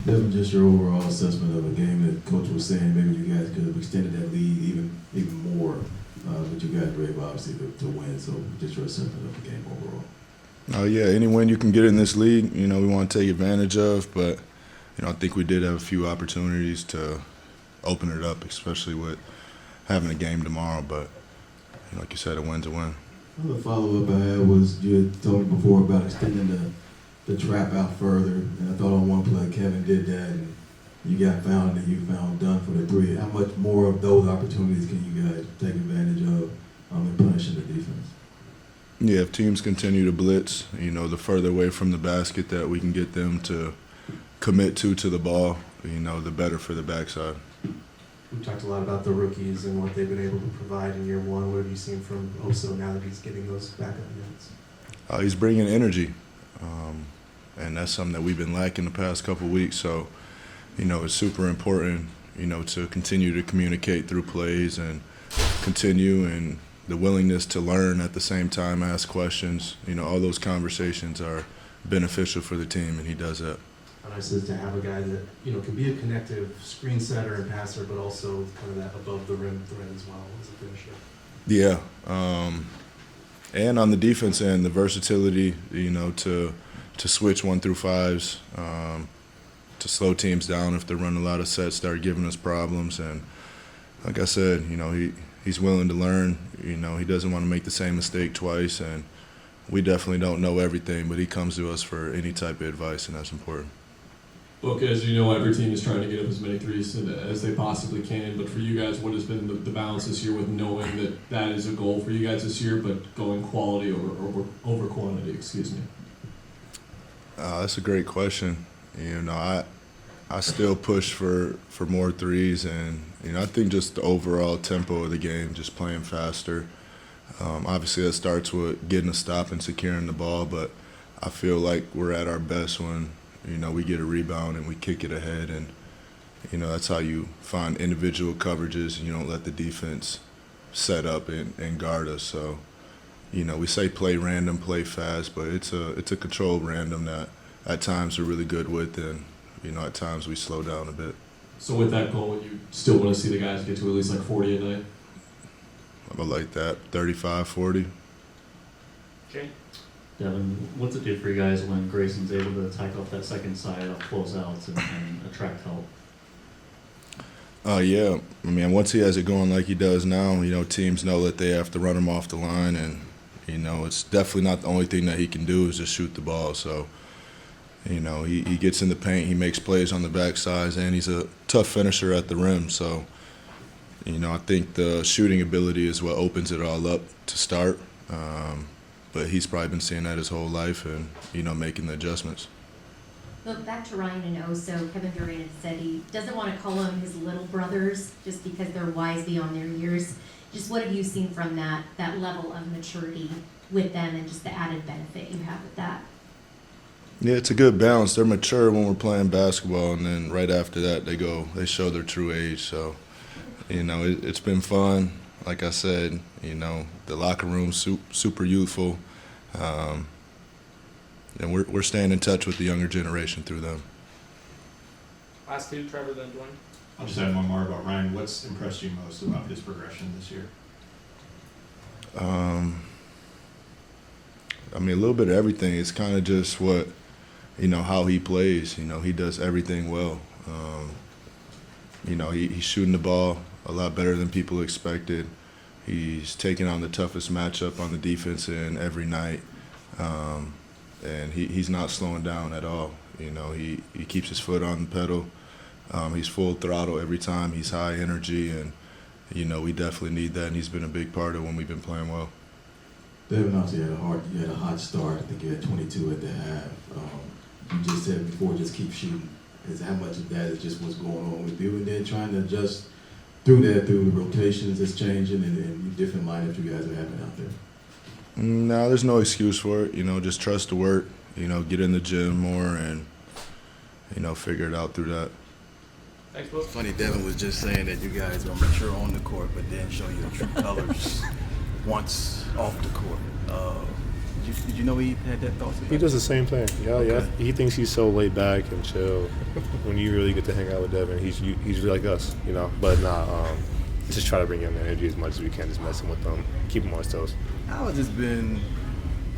Devin, just your overall assessment of a game that Coach was saying maybe you guys could have extended that lead even more, but you guys were able obviously to win. So just your assessment of the game overall. Oh yeah, any win you can get in this league, we want to take advantage of. But I think we did have a few opportunities to open it up, especially with having a game tomorrow. But like you said, a win's a win. The follow-up I had was you had told me before about extending the trap out further, and I thought on one play Kevin did that, and you got found and you found Dunn for the three. How much more of those opportunities can you guys take advantage of in punishing the defense? Yeah, if teams continue to blitz, the further away from the basket that we can get them to commit to the ball, the better for the backside. We talked a lot about the rookies and what they've been able to provide in year one. What have you seen from Oso now that he's getting those backup minutes? He's bringing energy, and that's something that we've been lacking the past couple of weeks. So, it's super important, to continue to communicate through plays and continue and the willingness to learn at the same time, ask questions. All those conversations are beneficial for the team, and he does that. How nice is it to have a guy that can be a connective screen setter and passer, but also kind of that above the rim threat as well as a finisher. Yeah, and on the defense end, the versatility, to switch 1 through 5s, to slow teams down if they run a lot of sets, start giving us problems. And like I said, he's willing to learn. He doesn't want to make the same mistake twice, and we definitely don't know everything, but he comes to us for any type of advice, and that's important. Look, as you know, every team is trying to get up as many threes as they possibly can. But for you guys, what has been the balance this year with knowing that that is a goal for you guys this year, but going quality over quantity? Excuse me. That's a great question. I still push for more threes, and I think just the overall tempo of the game, just playing faster. Obviously, that starts with getting a stop and securing the ball, but I feel like we're at our best when we get a rebound and we kick it ahead, and that's how you find individual coverages, and you don't let the defense set up and guard us. So we say play random, play fast, but it's a controlled random that at times we're really good with, and at times we slow down a bit. So with that goal, you still want to see the guys get to at least like 40 a night? I like that, 35, 40. Okay. Devin, what's it do for you guys when Grayson's able to attack off that second side of closeouts and attract help? Yeah. Once he has it going like he does now, teams know that they have to run him off the line, and, it's definitely not the only thing that he can do is just shoot the ball. So, he gets in the paint, he makes plays on the backsides, and he's a tough finisher at the rim. So, I think the shooting ability is what opens it all up to start. But he's probably been seeing that his whole life and, making the adjustments. Look, back to Ryan and Oso, Kevin Durant had said he doesn't want to call them his little brothers just because they're wise beyond their years. Just what have you seen from that level of maturity with them and just the added benefit you have with that? Yeah, it's a good balance. They're mature when we're playing basketball, and then right after that they show their true age. So, it's been fun. Like I said, the locker room's super youthful, and we're staying in touch with the younger generation through them. Last two, Trevor, then Dwayne. I'll just add one more about Ryan. What's impressed you most about his progression this year? A little bit of everything. It's kind of just how he plays. He does everything well. He's shooting the ball a lot better than people expected. He's taking on the toughest matchup on the defense end every night, and he's not slowing down at all. He keeps his foot on the pedal. He's full throttle every time. He's high energy, and we definitely need that. And he's been a big part of when we've been playing well. Devin, obviously you had a hot start. I think you had 22 at the half. You just said before, just keep shooting. How much of that is just what's going on with you, and then trying to adjust through the rotations that's changing and different lineups you guys are having out there? No, there's no excuse for it. Just trust the work. Get in the gym more and figure it out through that. Thanks, Will. Funny, Devin was just saying that you guys are mature on the court, but then show your true colors once off the court. Did you know he had that thought? He does the same thing. Yeah, Okay. He thinks he's so laid back and chill. When you really get to hang out with Devin, he's really like us, you know. But just try to bring him energy as much as we can, just messing with them, keep him on his toes. How has this been?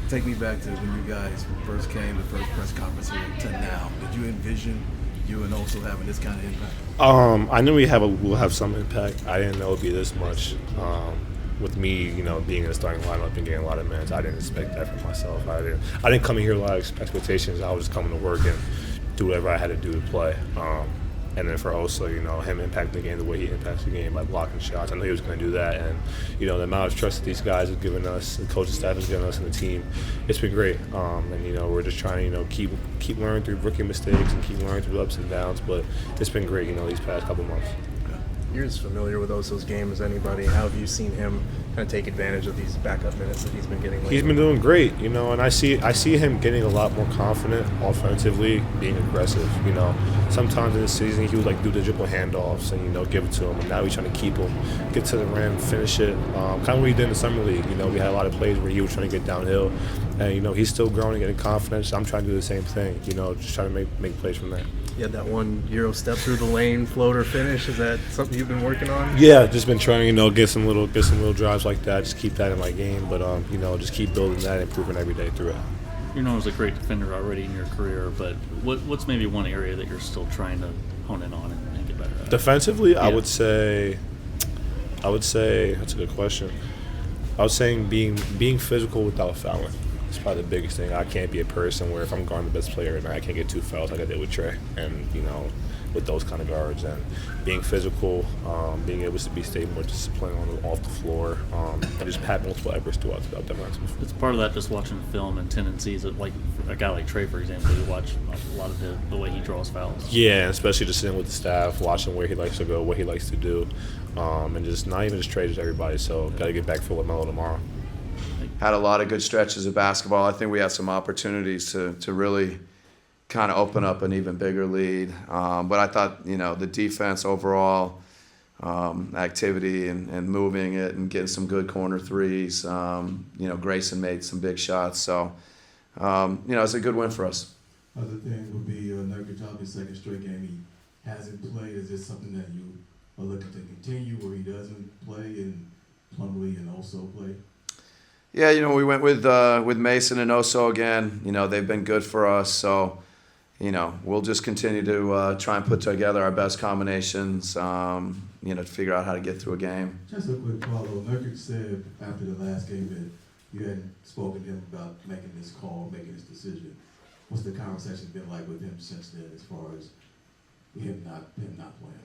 Take me back to when you guys first came, the first press conference here to now. Did you envision you and also having this kind of impact? I knew we'll have some impact. I didn't know it'd be this much. With me, you know, being in the starting lineup and getting a lot of minutes, I didn't expect that for myself. I didn't come in here with a lot of expectations. I was just coming to work and do whatever I had to do to play. And then for Oso, you know, him impacting the game the way he impacts the game by blocking shots. I knew he was going to do that. And, you know, the amount of trust that these guys have given us, the coaching staff has given us, and the team, it's been great. And, you know, we're just trying to, you know, keep learning through rookie mistakes and keep learning through ups and downs. But it's been great, you know, these past couple months. You're as familiar with Oso's game as anybody. How have you seen him kind of take advantage of these backup minutes that he's been getting lately? He's been doing great, you know, and I see him getting a lot more confident offensively, being aggressive. You know, sometimes in the season he would like do the dribble handoffs and, you know, give it to him, and now he's trying to keep him, get to the rim, finish it. Kind of what he did in the summer league. You know, we had a lot of plays where he was trying to get downhill, and, you know, he's still growing and getting confidence. I'm trying to do the same thing. You know, just trying to make plays from there. You had that one Euro step through the lane floater finish. Is that something you've been working on? Yeah, just been trying, you know, get some little drives like that. Just keep that in my game, but you know, just keep building that, and improving every day through it. You're known as a great defender already in your career, but what's maybe one area that you're still trying to hone in on and get better at? Defensively, Yeah. I would say that's a good question. I was saying being physical without fouling. It's probably the biggest thing. I can't be a person where if I'm guarding the best player and I can't get 2 fouls like I did with Trey, and, you know, with those kind of guards, and being physical, being able to stay more disciplined off the floor, and just have multiple efforts throughout the defensive. It's part of that, just watching film and tendencies of, like, a guy like Trey, for example. You watch a lot of the way he draws fouls. Yeah, and especially just sitting with the staff, watching where he likes to go, what he likes to do, and just not even just Trey, just everybody. So got to get back full of Melo tomorrow. Had a lot of good stretches of basketball. I think we had some opportunities to really kind of open up an even bigger lead. But I thought, you know, the defense overall, activity and moving it and getting some good corner threes. You know, Grayson made some big shots. So, you know, it's a good win for us. Other thing would be Nurkic, obviously second straight game he hasn't played. Is this something that you are looking to continue where he doesn't play and Plumlee and also play? Yeah, you know, we went with Mason and Oso again. You know, they've been good for us. So, you know, we'll just continue to try and put together our best combinations, you know, to figure out how to get through a game. Just a quick follow. Nurkic said after the last game that you hadn't spoken to him about making this call, making this decision. What's the conversation been like with him since then as far as him not playing?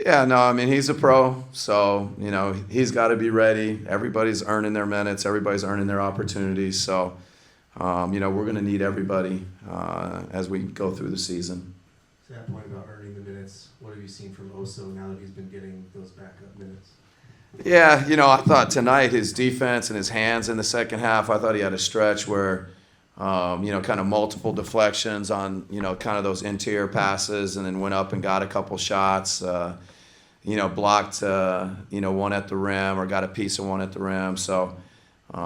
Yeah, no, I mean, he's a pro, so, you know, he's got to be ready. Everybody's earning their minutes. Everybody's earning their opportunities. So, you know, we're going to need everybody as we go through the season. To that point about earning the minutes, what have you seen from Oso now that he's been getting those backup minutes? Yeah, you know, I thought tonight his defense and his hands in the second half, I thought he had a stretch where, you know, kind of multiple deflections on, you know, kind of those interior passes, and then went up and got a couple shots. You know, blocked, you know, one at the rim or got a piece of one at the rim. So, you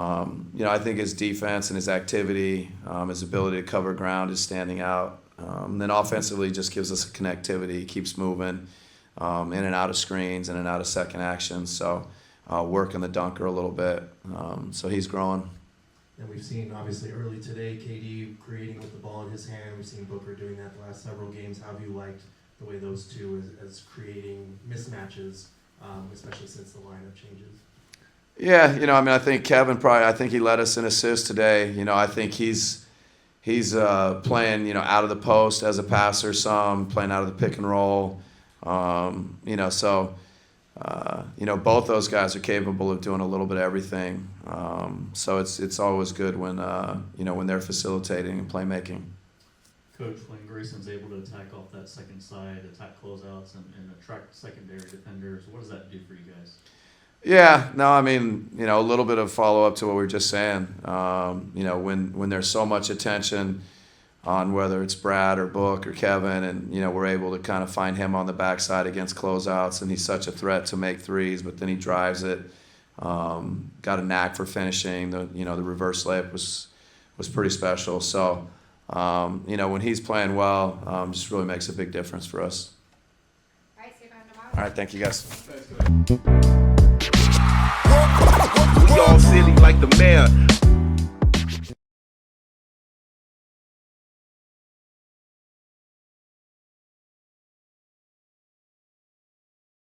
know, I think his defense and his activity, his ability to cover ground is standing out. And then offensively just gives us a connectivity, keeps moving in and out of screens, in and out of second actions. So, working the dunker a little bit. So he's growing. And we've seen, obviously, early today, KD creating with the ball in his hand. We've seen Booker doing that the last several games. How have you liked the way those two as creating mismatches, especially since the lineup changes? Yeah, you know, I mean, I think Kevin I think he led us in assists today. You know, I think he's playing, you know, out of the post as a passer, some playing out of the pick and roll. You know, so, you know, both those guys are capable of doing a little bit of everything. So it's always good when, you know, when they're facilitating and playmaking. Coach, when Grayson's able to attack off that second side, attack closeouts, and attract secondary defenders, what does that do for you guys? Yeah, no, I mean, you know, a little bit of follow-up to what we were just saying. You know, when there's so much attention on whether it's Brad or Book or Kevin, and, you know, we're able to kind of find him on the backside against closeouts, and he's such a threat to make threes, but then he drives it, got a knack for finishing. The reverse layup was pretty special. So, when he's playing well, just really makes a big difference for us. All right, thank you guys. We all silly like the mayor.